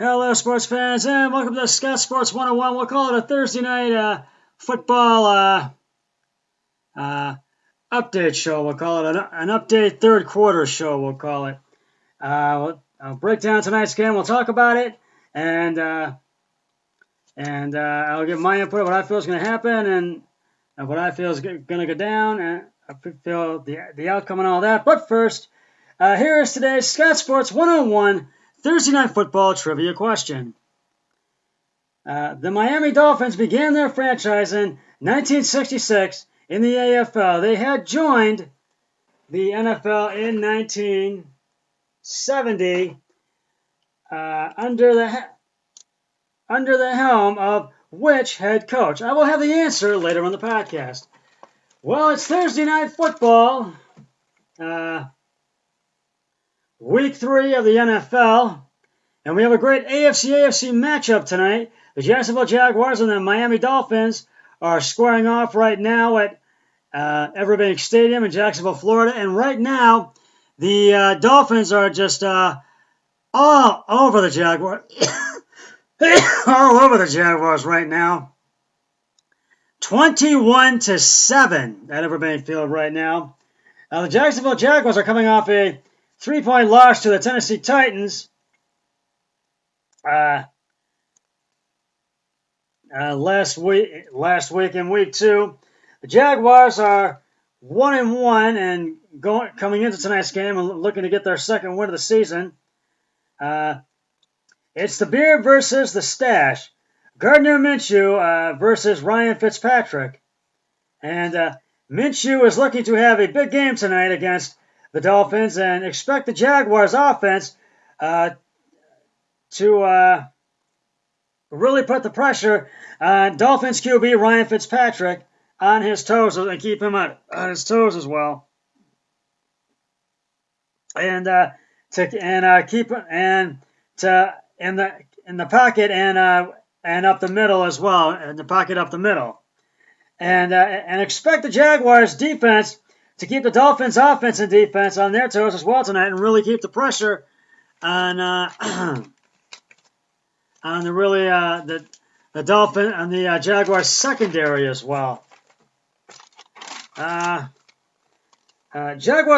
Hello, sports fans, and welcome to Scott Sports 101. We'll call it a Thursday night football update show. We'll call it an update third quarter show. We'll call it. I'll break down tonight's game. We'll talk about it, and I'll give my input of what I feel is going to happen and what I feel is going to go down, and I feel the outcome and all that. But first, here is today's Scott Sports 101 Thursday Night Football Trivia question. The Miami Dolphins began their franchise in 1966 in the AFL. They had joined the NFL in 1970 under the helm of which head coach? I will have the answer later on the podcast. Well, it's Thursday Night Football. Week 3 of the NFL, and we have a great AFC matchup tonight. The Jacksonville Jaguars and the Miami Dolphins are squaring off right now at Everbank Stadium in Jacksonville, Florida, and right now the Dolphins are just all over the Jaguars. All over the Jaguars right now. 21-7 at Everbank Field right now. The Jacksonville Jaguars are coming off a 3-point loss to the Tennessee Titans last week in week 2. The Jaguars are 1-1 and coming into tonight's game and looking to get their second win of the season. It's the Beard versus the Stash. Gardner Minshew versus Ryan Fitzpatrick. And Minshew is looking to have a big game tonight against the Dolphins, and expect the Jaguars offense to really put the pressure on Dolphins QB Ryan Fitzpatrick on his toes and keep him on his toes as well. And keep in the pocket and up the middle as well, in the pocket up the middle. And expect the Jaguars defense to keep the Dolphins offense and defense on their toes as well tonight, and really keep the pressure on the Dolphin and the Jaguars secondary as well. Jaguars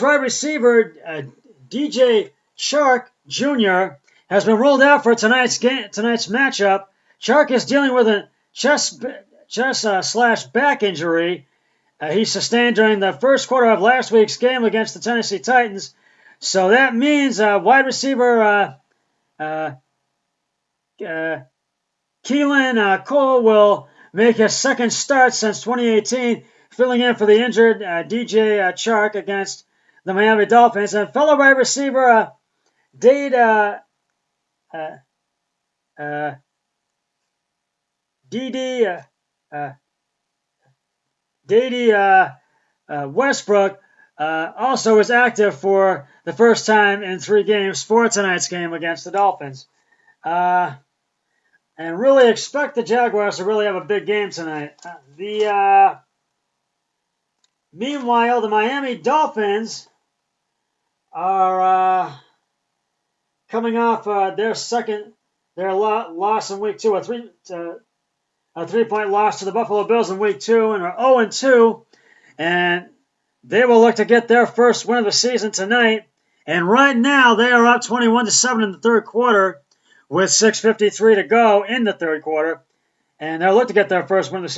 wide receiver DJ Chark Jr. has been ruled out for tonight's matchup. Chark is dealing with a chest/back injury he sustained during the first quarter of last week's game against the Tennessee Titans. So that means wide receiver Keelan Cole will make his second start since 2018, filling in for the injured DJ Chark against the Miami Dolphins. And fellow wide receiver Dade Westbrook also is active for the first time in 3 games for tonight's game against the Dolphins. And really expect the Jaguars to really have a big game tonight. Meanwhile, the Miami Dolphins are coming off their loss in week 2, a 3-point loss to the Buffalo Bills in week 2, and are 0-2, and they will look to get their first win of the season tonight. And right now, they are up 21-7 in the third quarter with 6:53 to go in the third quarter, and they'll look to get their first win of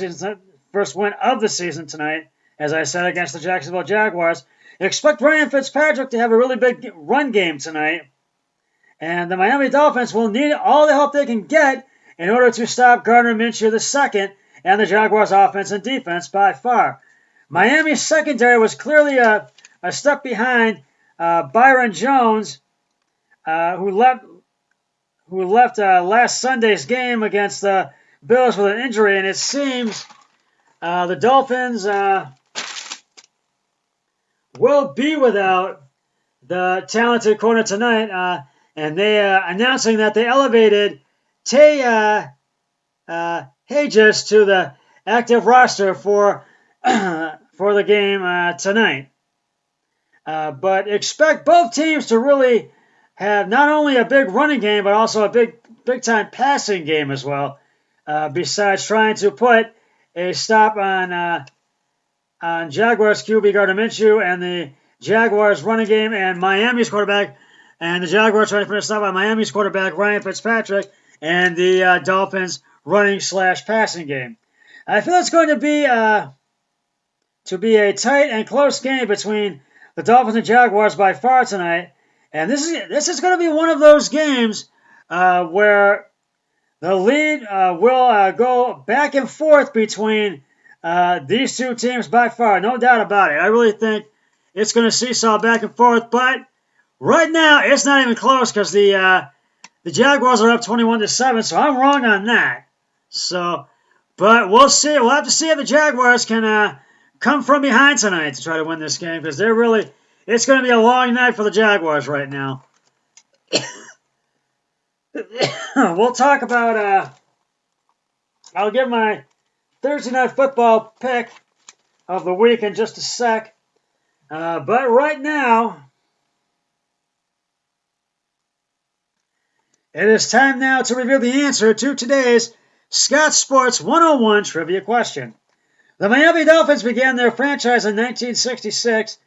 the season tonight, as I said, against the Jacksonville Jaguars. Expect Ryan Fitzpatrick to have a really big run game tonight, and the Miami Dolphins will need all the help they can get in order to stop Gardner Minshew II and the Jaguars' offense and defense by far. Miami's secondary was clearly a step behind Byron Jones, who left last Sunday's game against the Bills with an injury, and it seems the Dolphins will be without the talented corner tonight, and they announcing that they elevated Tay Hages to the active roster for the game tonight. But expect both teams to really have not only a big running game, but also a big big-time passing game as well. Besides trying to put a stop on Jaguars QB Gardner Minshew and the Jaguars running game and Miami's quarterback, and the Jaguars trying to put a stop on Miami's quarterback Ryan Fitzpatrick and the Dolphins running/passing game. I feel it's going to be a tight and close game between the Dolphins and Jaguars by far tonight, and this is going to be one of those games where the lead will go back and forth between these two teams by far, no doubt about it. I really think it's going to seesaw back and forth, but right now it's not even close because the Jaguars are up 21-7, so I'm wrong on that. So, but we'll see. We'll have to see if the Jaguars can come from behind tonight to try to win this game because it's going to be a long night for the Jaguars right now. We'll talk about, I'll give my Thursday Night Football pick of the week in just a sec. But right now, it is time now to reveal the answer to today's Scott Sports 101 trivia question. The Miami Dolphins began their franchise in 1966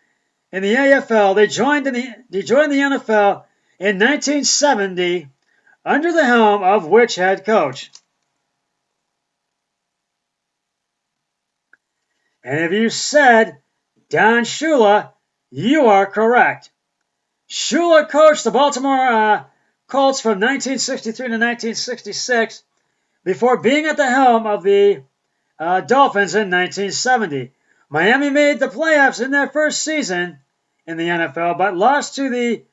in the AFL. They joined the NFL in 1970 under the helm of which head coach? And if you said Don Shula, you are correct. Shula coached the Baltimore Colts from 1963 to 1966 before being at the helm of the Dolphins in 1970. Miami made the playoffs in their first season in the NFL, but lost to the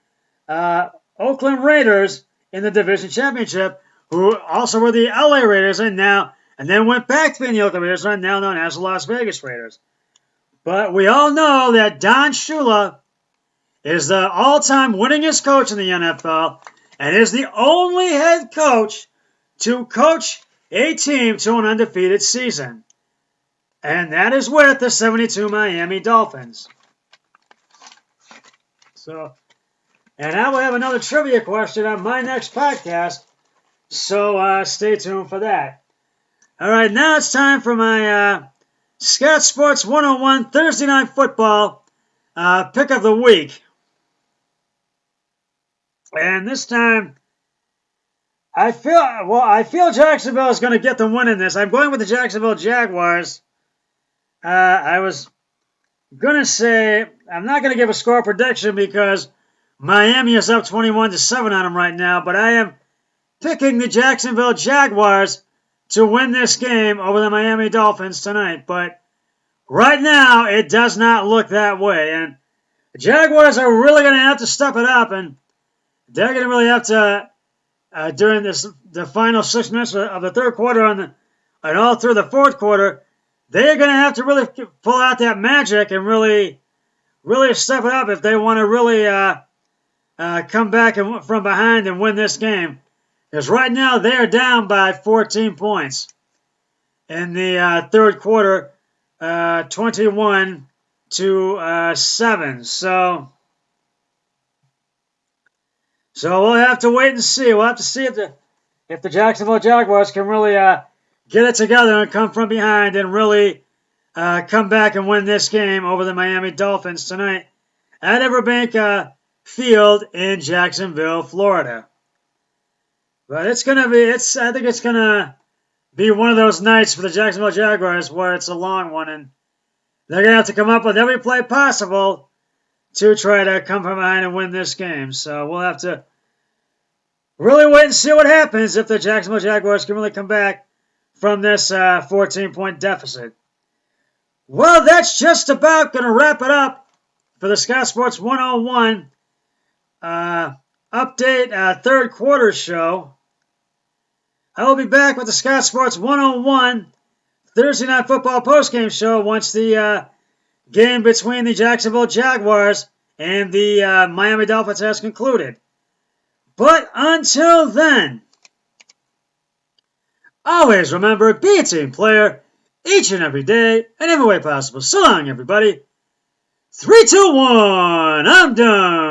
Oakland Raiders in the division championship, who also were the LA Raiders and then went back to being the Oakland Raiders, and now known as the Las Vegas Raiders. But we all know that Don Shula is the all-time winningest coach in the NFL and is the only head coach to coach a team to an undefeated season. And that is with the 72 Miami Dolphins. And I will have another trivia question on my next podcast, so stay tuned for that. All right, now it's time for my Scott Sports 101 Thursday Night Football pick of the week. And this time, I feel Jacksonville is going to get the win in this. I'm going with the Jacksonville Jaguars. I was going to say, I'm not going to give a score prediction because Miami is up 21-7 on them right now, but I am picking the Jacksonville Jaguars to win this game over the Miami Dolphins tonight. But right now, it does not look that way. And the Jaguars are really going to have to step it up, and they're going to really have to, during the final 6 minutes of the third quarter and all through the fourth quarter, they're going to have to really pull out that magic and really step it up if they want to really come back from behind and win this game. Because right now they are down by 14 points in the third quarter, 21-7. So we'll have to wait and see. We'll have to see if the Jacksonville Jaguars can really get it together and come from behind and really come back and win this game over the Miami Dolphins tonight at Everbank Field in Jacksonville, Florida. But I think it's gonna be one of those nights for the Jacksonville Jaguars where it's a long one, and they're gonna have to come up with every play possible to try to come from behind and win this game. So we'll have to really wait and see what happens if the Jacksonville Jaguars can really come back from this 14-point deficit. Well, that's just about going to wrap it up for the Scott Sports 101 update third quarter show. I will be back with the Scott Sports 101 Thursday Night Football postgame show once the game between the Jacksonville Jaguars and the Miami Dolphins has concluded. But until then, always remember, be a team player each and every day and every way possible. So long, everybody. 3, 2, 1, I'm done.